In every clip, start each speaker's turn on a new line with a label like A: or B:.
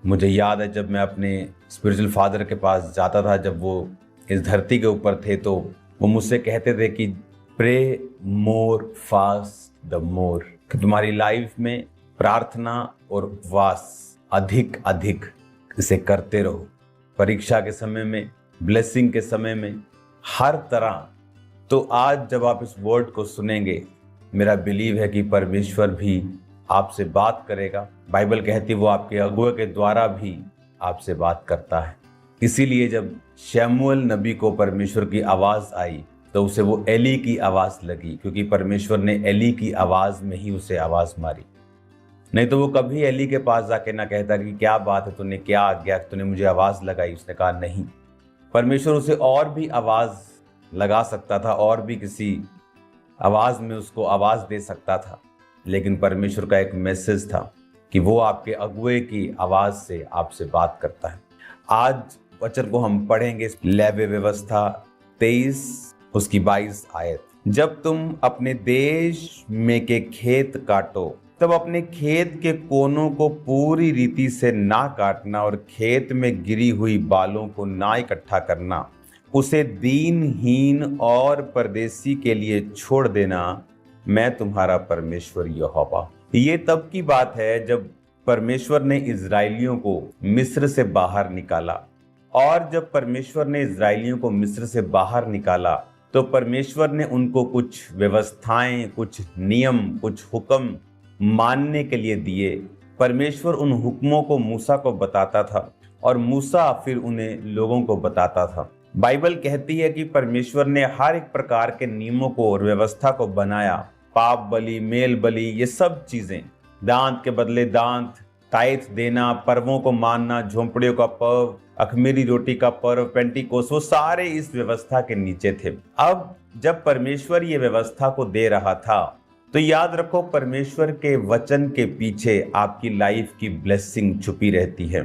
A: मुझे याद है जब मैं अपने स्पिरिचुअल फादर के पास जाता था, जब वो इस धरती के ऊपर थे, तो वो मुझसे कहते थे कि pray more fast the more, कि तुम्हारी लाइफ में प्रार्थना और उपवास अधिक अधिक इसे करते रहो। परीक्षा के समय में, ब्लेसिंग के समय में, हर तरह। तो आज जब आप इस वर्ड को सुनेंगे, मेरा बिलीव है कि परमेश्वर भी आपसे बात करेगा। बाइबल कहती है वो आपके अगुए के द्वारा भी आपसे बात करता है। इसीलिए जब शमूएल नबी को परमेश्वर की आवाज आई तो उसे वो एली की आवाज लगी, क्योंकि परमेश्वर ने एली की आवाज में ही उसे आवाज मारी। नहीं तो वो कभी एली के पास जाके ना कहता कि क्या बात है, तूने क्या आज्ञा, तूने मुझे आवाज लगाई। उसने कहा नहीं। परमेश्वर उसे और भी आवाज लगा सकता था, और भी किसी आवाज में उसको आवाज दे सकता था, लेकिन परमेश्वर का एक मैसेज था कि वो आपके अगुए की आवाज से आपसे बात करता है। आज वचन को हम पढ़ेंगे, लेवी व्यवस्था 23 उसकी 22 आयत। जब तुम अपने देश में के खेत काटो, तब अपने खेत के कोनों को पूरी रीति से ना काटना और खेत में गिरी हुई बालों को ना इकट्ठा करना, उसे दीनहीन और परदेसी के लिए छोड़ देना। मैं तुम्हारा परमेश्वर यहोवा। ये तब की बात है जब परमेश्वर ने इजराइलियों को मिस्र से बाहर निकाला। और जब परमेश्वर ने इजराइलियों को मिस्र से बाहर निकाला तो परमेश्वर ने उनको कुछ व्यवस्थाएं, कुछ नियम, कुछ हुक्म मानने के लिए दिए। परमेश्वर उन हुक्मों को मूसा को बताता था और मूसा फिर उन्हें लोगों को बताता था। बाइबल कहती है कि परमेश्वर ने हर एक प्रकार के नियमों को और व्यवस्था को बनाया। पाप बलि, मेल बलि, ये सब चीजें, दांत के बदले दांत, टाइथ देना, पर्वों को मानना, झोंपड़ियों का पर्व, अखमीरी रोटी का पर्व, पेंटिकोस, वो सारे इस व्यवस्था के नीचे थे। अब जब परमेश्वर ये व्यवस्था को दे रहा था तो याद रखो, परमेश्वर के वचन के पीछे आपकी लाइफ की ब्लेसिंग छुपी रहती है।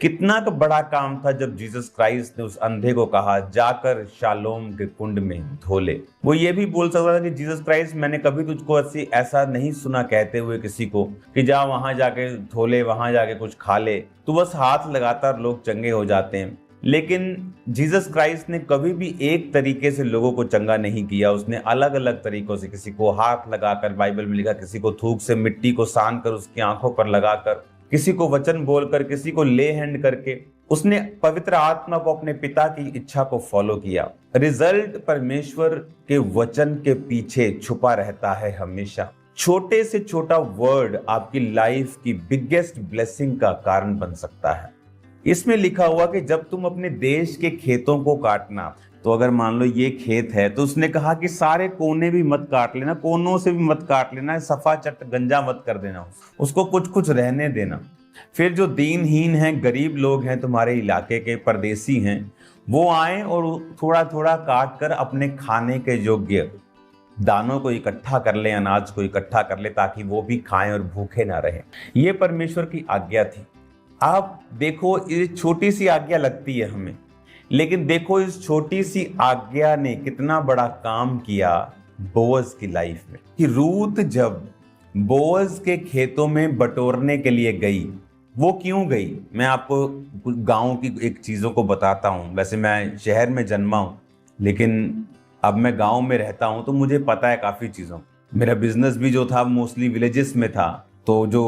A: कितना का बड़ा काम था जब जीसस क्राइस्ट ने उस अंधे को कहा जाकर शालोम के कुंड में धो ले। वो ये भी बोल सकता था कि जीसस क्राइस्ट, मैंने कभी तुझको ऐसा नहीं सुना कहते हुए किसी को कि जा वहां जाके धो ले, वहां जाके कुछ खा ले। तो बस हाथ लगातार लोग चंगे हो जाते हैं। लेकिन जीसस क्राइस्ट ने कभी भी एक तरीके से लोगों को चंगा नहीं किया। उसने अलग अलग तरीकों से, किसी को हाथ लगाकर, बाइबल में लिखा, किसी को थूक से मिट्टी को सान कर उसकी आंखों पर लगाकर, किसी को वचन बोलकर, किसी को ले हैंड करके, उसने पवित्र आत्मा को, अपने पिता की इच्छा को फॉलो किया। रिजल्ट परमेश्वर के वचन के पीछे छुपा रहता है हमेशा। छोटे से छोटा वर्ड आपकी लाइफ की बिगेस्ट ब्लेसिंग का कारण बन सकता है। इसमें लिखा हुआ कि जब तुम अपने देश के खेतों को काटना, तो अगर मान लो ये खेत है तो उसने कहा कि सारे कोने भी मत काट लेना, कोनों से भी मत काट लेना, सफा चट गंजा मत कर देना, उसको कुछ कुछ रहने देना। फिर जो दीनहीन हैं, गरीब लोग हैं, तुम्हारे इलाके के परदेसी हैं, वो आए और थोड़ा थोड़ा काट कर अपने खाने के योग्य दानों को इकट्ठा कर ले, अनाज को इकट्ठा कर ले, ताकि वो भी खाएं और भूखे ना रहें। ये परमेश्वर की आज्ञा थी। आप देखो, ये छोटी सी आज्ञा लगती है हमें, लेकिन देखो इस छोटी सी आज्ञा ने कितना बड़ा काम किया बोअज की लाइफ में। कि रूत जब बोअज के खेतों में बटोरने के लिए गई, वो क्यों गई? मैं आपको गांव की एक चीजों को बताता हूं। वैसे मैं शहर में जन्मा हूं, लेकिन अब मैं गांव में रहता हूं, तो मुझे पता है काफी चीजों। मेरा बिजनेस भी जो था मोस्टली विलेजेस में था, तो जो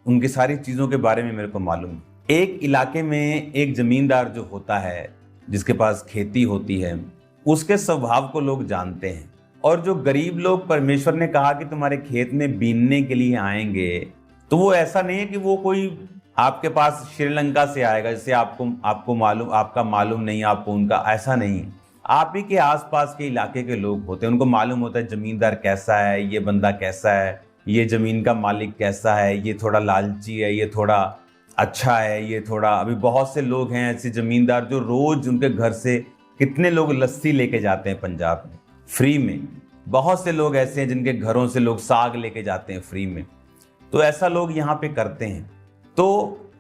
A: उनकी सारी चीजों के बारे में मेरे को मालूम है। एक इलाके में एक जमींदार जो होता है, जिसके पास खेती होती है, उसके स्वभाव को लोग जानते हैं। और जो गरीब लोग परमेश्वर ने कहा कि तुम्हारे खेत में बीनने के लिए आएंगे, तो वो ऐसा नहीं है कि वो कोई आपके पास श्रीलंका से आएगा, जिससे आपको मालूम, आपका मालूम नहीं, आपको उनका, ऐसा नहीं। आप ही के आसपास के इलाके के लोग होते हैं, उनको मालूम होता है जमींदार कैसा है, ये बंदा कैसा है, ये जमीन का मालिक कैसा है, ये थोड़ा लालची है, ये थोड़ा अच्छा है, ये थोड़ा। अभी बहुत से लोग हैं ऐसे जमींदार जो रोज उनके घर से कितने लोग लस्सी लेके जाते हैं पंजाब में फ्री में। बहुत से लोग ऐसे हैं जिनके घरों से लोग साग लेके जाते हैं फ्री में। तो ऐसा लोग यहाँ पे करते हैं। तो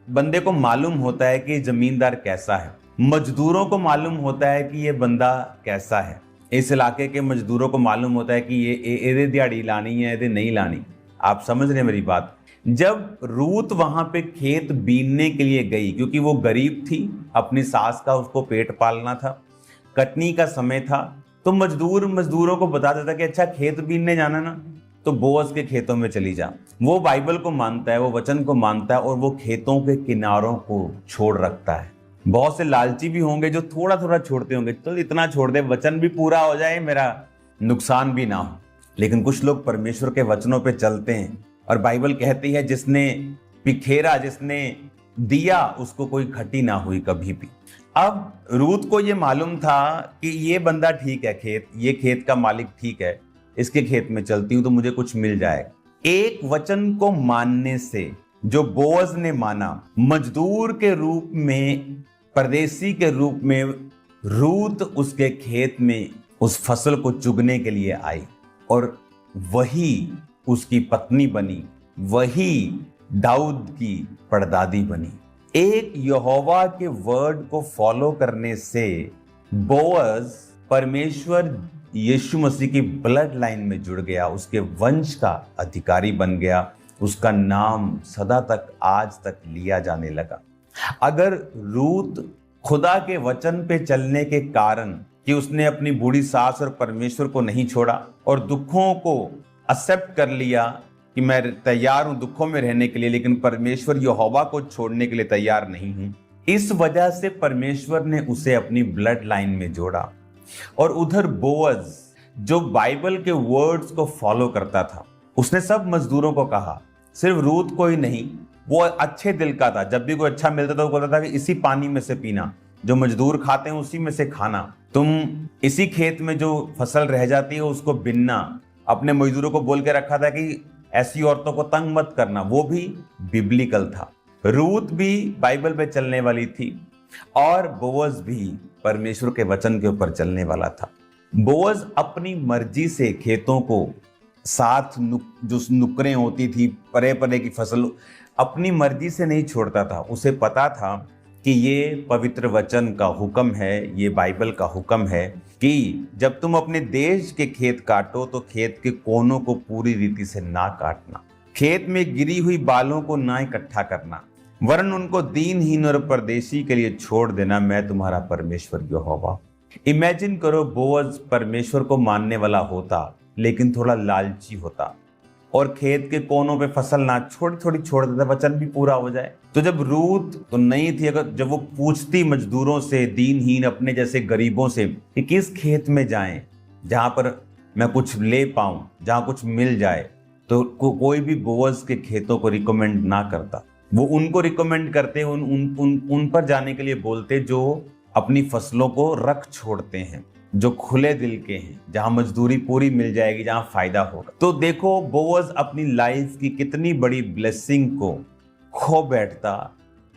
A: बंदे को मालूम होता है कि जमींदार कैसा है, मजदूरों को मालूम होता है कि ये बंदा कैसा है, इस इलाके के मजदूरों को मालूम होता है कि ये दिहाड़ी लानी है, ये नहीं लानी। आप समझ रहे हैं मेरी बात? जब रूत वहां पे खेत बीनने के लिए गई, क्योंकि वो गरीब थी, अपनी सास का उसको पेट पालना था, कटनी का समय था, तो मजदूरों को बता देता कि अच्छा खेत बीनने जाना ना, तो बोअज के खेतों में चली जा। वो बाइबल को मानता है, वो वचन को मानता है, और वो खेतों के किनारों को छोड़ रखता है। बहुत से लालची भी होंगे जो थोड़ा थोड़ा छोड़ते होंगे, तो इतना छोड़ दे, वचन भी पूरा हो जाए, मेरा नुकसान भी ना हो। लेकिन कुछ लोग परमेश्वर के वचनों पे चलते हैं, और बाइबल कहती है जिसने बिखेरा, जिसने दिया, उसको कोई खटी ना हुई कभी भी। अब रूत को ये मालूम था कि ये बंदा ठीक है, ये खेत का मालिक ठीक है, इसके खेत में चलती हूं तो मुझे कुछ मिल जाएगा। एक वचन को मानने से जो बोअज ने माना, मजदूर के रूप में, परदेसी के रूप में रूत उसके खेत में उस फसल को चुगने के लिए आई, और वही उसकी पत्नी बनी, वही दाऊद की परदादी बनी। एक यहोवा के वर्ड को फॉलो करने से बोअज परमेश्वर यीशु मसीह की ब्लड लाइन में जुड़ गया, उसके वंश का अधिकारी बन गया, उसका नाम सदा तक आज तक लिया जाने लगा। अगर रूत खुदा के वचन पे चलने के कारण कि उसने अपनी बूढ़ी सास और परमेश्वर को नहीं छोड़ा और दुखों को एक्सेप्ट कर लिया कि मैं तैयार हूं दुखों में रहने के लिए, लेकिन परमेश्वर यहोवा को छोड़ने के लिए तैयार नहीं हूं, इस वजह से परमेश्वर ने उसे अपनी ब्लड लाइन में जोड़ा। और उधर बोअज जो बाइबल के वर्ड्स को फॉलो करता था, उसने सब मजदूरों को कहा, सिर्फ रूत को ही नहीं, वो अच्छे दिल का था, जब भी कोई अच्छा मिलता था वो कहता था कि इसी पानी में से पीना, जो मजदूर खाते हैं उसी में से खाना, तुम इसी खेत में जो फसल रह जाती है उसको बिनना। अपने मजदूरों को बोल के रखा था कि ऐसी औरतों को तंग मत करना, वो भी बिब्लिकल था। रूत भी बाइबल पे चलने वाली थी, और बोअज भी परमेश्वर के वचन के ऊपर चलने वाला था। बोअज अपनी मर्जी से खेतों को, साथ जो नुकरें होती थी, परे परे की फसल, अपनी मर्जी से नहीं छोड़ता था। उसे पता था कि ये पवित्र वचन का हुक्म है, ये बाइबल का हुक्म है कि जब तुम अपने देश के खेत काटो तो खेत के कोनों को पूरी रीति से ना काटना, खेत में गिरी हुई बालों को ना इकट्ठा करना, वरन उनको दीनहीन और परदेशी के लिए छोड़ देना, मैं तुम्हारा परमेश्वर यहोवा। इमेजिन करो, बोअज परमेश्वर को मानने वाला होता लेकिन थोड़ा लालची होता, और खेत के कोनों पे फसल ना थोड़ी छोड़ देता, वचन भी पूरा हो जाए। तो जब रूत तो नहीं थी, अगर जब वो पूछती मजदूरों से, दीनहीन अपने जैसे गरीबों से कि किस खेत में जाएं जहां पर मैं कुछ ले पाऊं, जहां कुछ मिल जाए, तो कोई भी बोअज के खेतों को रिकमेंड ना करता। वो उनको रिकमेंड करते, उन पर जाने के लिए बोलते जो अपनी फसलों को रख छोड़ते हैं, जो खुले दिल के हैं, जहां मजदूरी पूरी मिल जाएगी, जहां फायदा होगा। तो देखो बोअज अपनी लाइफ की कितनी बड़ी ब्लेसिंग को खो बैठता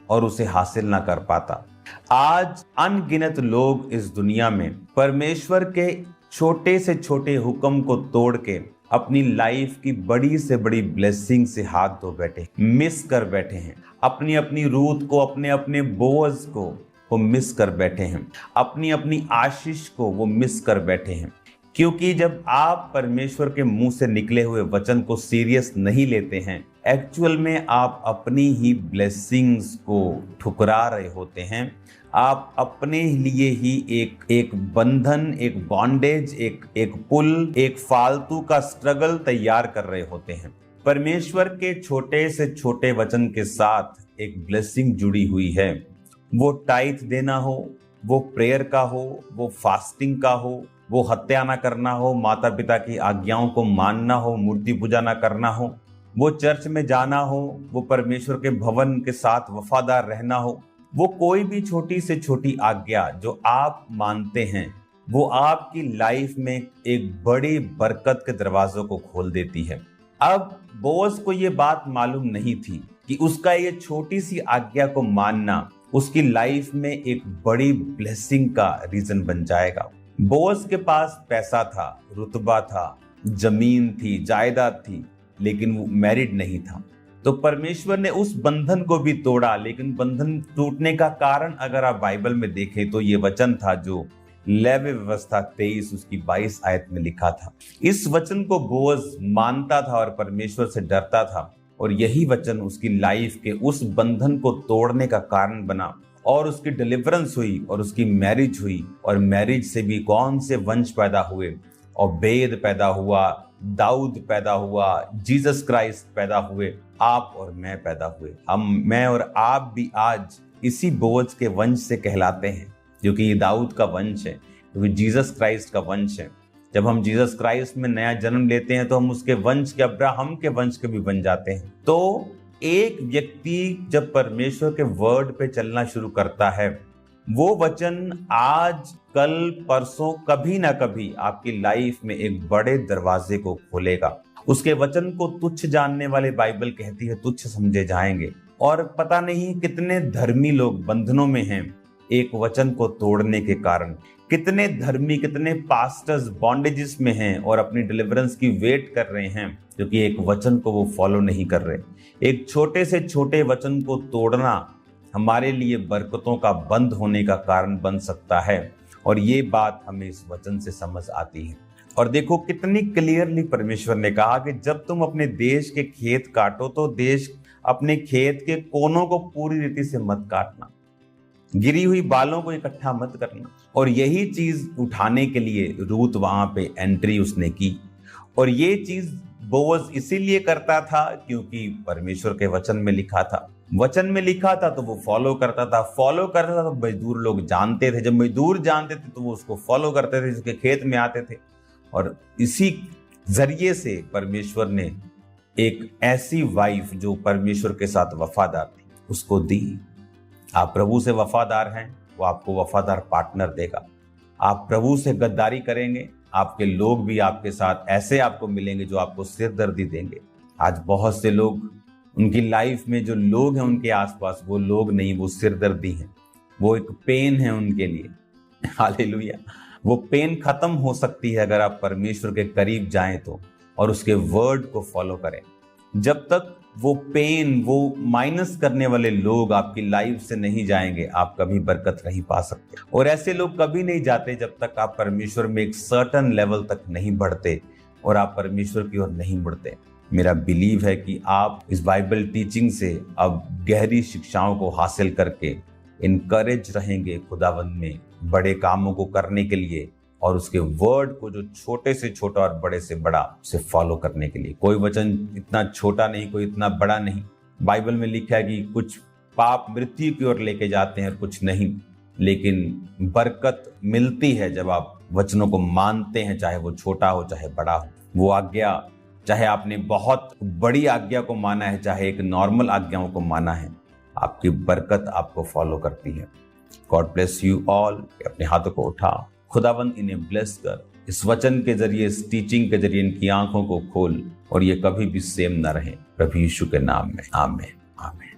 A: और उसे हासिल ना कर पाता। आज अनगिनत लोग इस दुनिया में परमेश्वर के छोटे से छोटे हुक्म को तोड़ के अपनी लाइफ की बड़ी से बड़ी ब्लेसिंग से हाथ धो बैठे, मिस कर बैठे हैं। अपनी अपनी रूत को, अपने अपने बोअज को वो मिस कर बैठे हैं, अपनी अपनी आशीष को वो मिस कर बैठे हैं। क्योंकि जब आप परमेश्वर के मुंह से निकले हुए वचन को सीरियस नहीं लेते हैं, एक्चुअल में आप अपनी ही ब्लेसिंग्स को ठुकरा रहे होते हैं। आप अपने लिए ही एक बंधन, एक बॉन्डेज, एक पुल, एक फालतू का स्ट्रगल तैयार कर रहे होते हैं। परमेश्वर के छोटे से छोटे वचन के साथ एक ब्लेसिंग जुड़ी हुई है। वो टाइथ देना हो, वो प्रेयर का हो, वो फास्टिंग का हो, वो हत्या ना करना हो, माता पिता की आज्ञाओं को मानना हो, मूर्ति पूजा ना करना हो, वो चर्च में जाना हो, वो परमेश्वर के भवन के साथ वफादार रहना हो, वो कोई भी छोटी से छोटी आज्ञा जो आप मानते हैं, वो आपकी लाइफ में एक बड़ी बरकत के दरवाजों को खोल देती है। अब बोअज को ये बात मालूम नहीं थी कि उसका ये छोटी सी आज्ञा को मानना उसकी लाइफ में एक बड़ी ब्लेसिंग का रीजन बन जाएगा। बोअज के पास पैसा था, रुतबा था, जमीन थी, जायदाद थी, लेकिन वो मैरिड नहीं था। तो परमेश्वर ने उस बंधन को भी तोड़ा, लेकिन बंधन टूटने का कारण अगर आप बाइबल में देखें तो ये वचन था जो लेवी व्यवस्था 23 उसकी 22 आयत में लिखा था। इस वचन को बोअज मानता था और परमेश्वर से डरता था, और यही वचन उसकी लाइफ के उस बंधन को तोड़ने का कारण बना और उसकी डिलीवरेंस हुई और उसकी मैरिज हुई। और मैरिज से भी कौन से वंश पैदा हुए? ओबेद पैदा हुआ, दाऊद पैदा हुआ, जीसस क्राइस्ट पैदा हुए, आप और मैं पैदा हुए। मैं और आप भी आज इसी बोझ के वंश से कहलाते हैं, क्योंकि ये दाऊद का वंश है, क्योंकि जीसस क्राइस्ट का वंश है। जब हम जीसस क्राइस्ट में नया जन्म लेते हैं तो हम उसके वंश के, अब्राहम के वंश के भी बन जाते हैं। तो एक व्यक्ति जब परमेश्वर के वर्ड पे चलना शुरू करता है, वो वचन आज कल परसों कभी ना कभी आपकी लाइफ में एक बड़े दरवाजे को खोलेगा। उसके वचन को तुच्छ जानने वाले बाइबल कहती है तुच्छ समझे जाएंगे। और पता नहीं कितने धर्मी लोग बंधनों में हैं एक वचन को तोड़ने के कारण। कितने धर्मी, कितने पास्टर्स बॉन्डेजेस में हैं और अपनी डिलीवरेंस की वेट कर रहे हैं, क्योंकि एक वचन को वो फॉलो नहीं कर रहे। एक छोटे से छोटे वचन को तोड़ना हमारे लिए बरकतों का बंद होने का कारण बन सकता है। और ये बात हमें इस वचन से समझ आती है। और देखो कितनी क्लियरली परमेश्वर ने कहा कि जब तुम अपने देश के खेत काटो तो अपने खेत के कोनों को पूरी रीति से मत काटना, गिरी हुई बालों को इकट्ठा मत करना। और यही चीज उठाने के लिए रूत वहां पे एंट्री उसने की। और ये चीज बोअज इसीलिए करता था क्योंकि परमेश्वर के वचन में लिखा था। वचन में लिखा था तो वो फॉलो करता था। फॉलो करता था तो मजदूर लोग जानते थे। जब मजदूर जानते थे तो वो उसको फॉलो करते थे, उसके खेत में आते थे। और इसी जरिए से परमेश्वर ने एक ऐसी वाइफ जो परमेश्वर के साथ वफादार थी उसको दी। आप प्रभु से वफादार हैं, वो आपको वफादार पार्टनर देगा। आप प्रभु से गद्दारी करेंगे, आपके लोग भी आपके साथ ऐसे आपको मिलेंगे जो आपको सिरदर्दी देंगे। आज बहुत से लोग, उनकी लाइफ में जो लोग हैं उनके आसपास, वो लोग नहीं, वो सिरदर्दी हैं, वो एक पेन है उनके लिए। हालेलुया। वो पेन खत्म हो सकती है अगर आप परमेश्वर के करीब जाएं तो, और उसके वर्ड को फॉलो करें। जब तक वो पेन, वो माइनस करने वाले लोग आपकी लाइफ से नहीं जाएंगे, आप कभी बरकत नहीं पा सकते। और ऐसे लोग कभी नहीं जाते जब तक आप परमेश्वर में एक सर्टन लेवल तक नहीं बढ़ते और आप परमेश्वर की ओर नहीं मुड़ते। मेरा बिलीव है कि आप इस बाइबल टीचिंग से अब गहरी शिक्षाओं को हासिल करके इनकरेज रहेंगे खुदावंद में बड़े कामों को करने के लिए, और उसके वर्ड को जो छोटे से छोटा और बड़े से बड़ा उसे फॉलो करने के लिए। कोई वचन इतना छोटा नहीं, कोई इतना बड़ा नहीं। बाइबल में लिखा है कि कुछ पाप मृत्यु की ओर लेके जाते हैं और कुछ नहीं, लेकिन बरकत मिलती है जब आप वचनों को मानते हैं, चाहे वो छोटा हो चाहे बड़ा हो। वो आज्ञा, चाहे आपने बहुत बड़ी आज्ञा को माना है चाहे एक नॉर्मल आज्ञाओं को माना है, आपकी बरकत आपको फॉलो करती है। God bless you all. अपने हाथों को उठाओ। खुदावंद इन्हें ब्लेस कर, इस वचन के जरिए, इस टीचिंग के जरिए इनकी आंखों को खोल और ये कभी भी सेम न रहे। प्रभु यीशु के नाम में आमीन, आमीन।